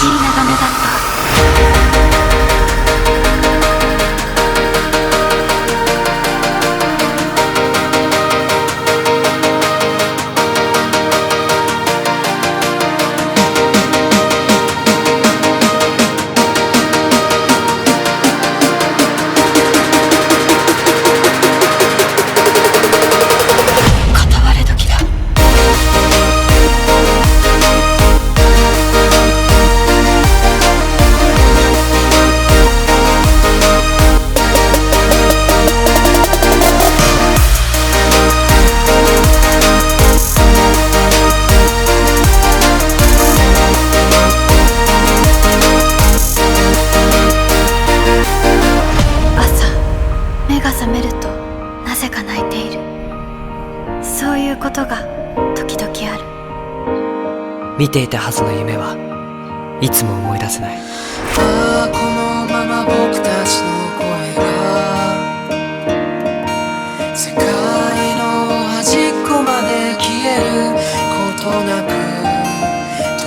しい眺めだった。そういうことが時々ある。見ていたはずの夢はいつも思い出せない。ああこのまま僕たちの声が世界の端っこまで消えることなく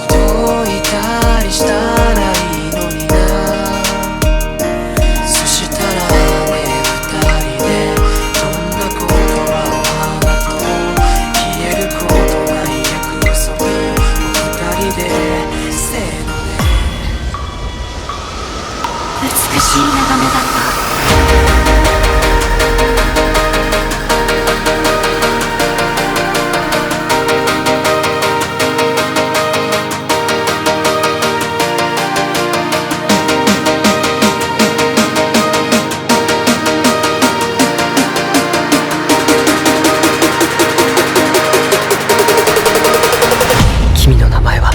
届いたりしたらいいのにな。そしたらね二人でどんな言葉を話と消えることない約束を二人でせーので美しい眺めだった。君の名前は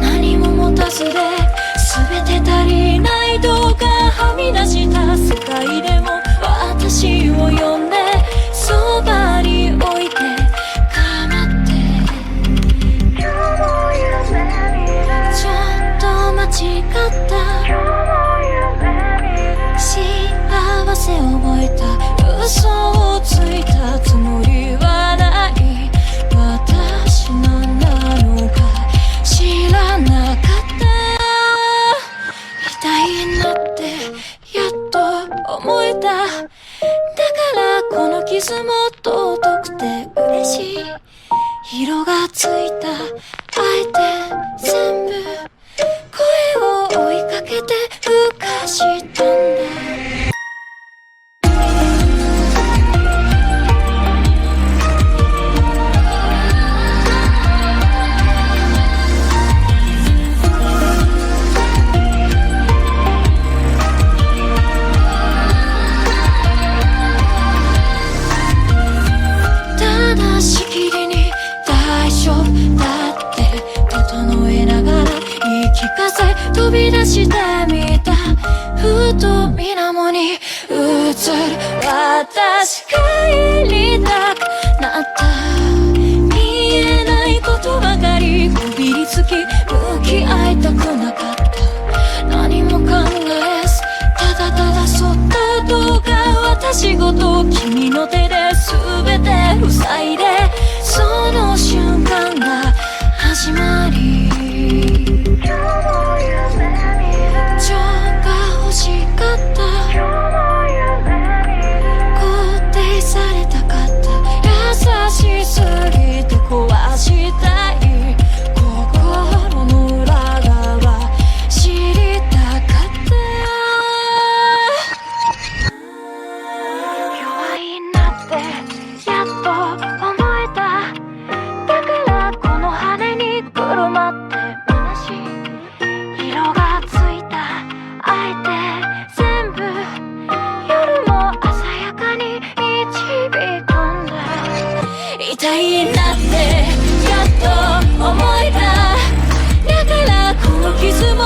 何も持たずで全て足りないどうかはみ出した世界でも私を呼んでそばに置いて構ってちょっと間違った幸せを覚えた嘘をついたつもりはない私なんだろうか知らなかった痛いなってやっと思えただからこの傷も尊くて嬉しい色がついたあえて全部声を追いかけて浮かしたんだしきりに大丈夫だって整えながら言い聞かせ飛び出してみたふと水面に映る私が帰りたくなった見えないことばかりこびりつき向き合いたくなかった仕事君の手で全て塞いでその瞬間が始まり情が欲しかった固定されたかった優しすぎて壊したい心の裏側知りたかった弱いなってやっと思えただからこの羽にくるまって虚しい色がついたあえて全部夜も鮮やかに導き込んだ痛いなってやっと思えただからこの傷も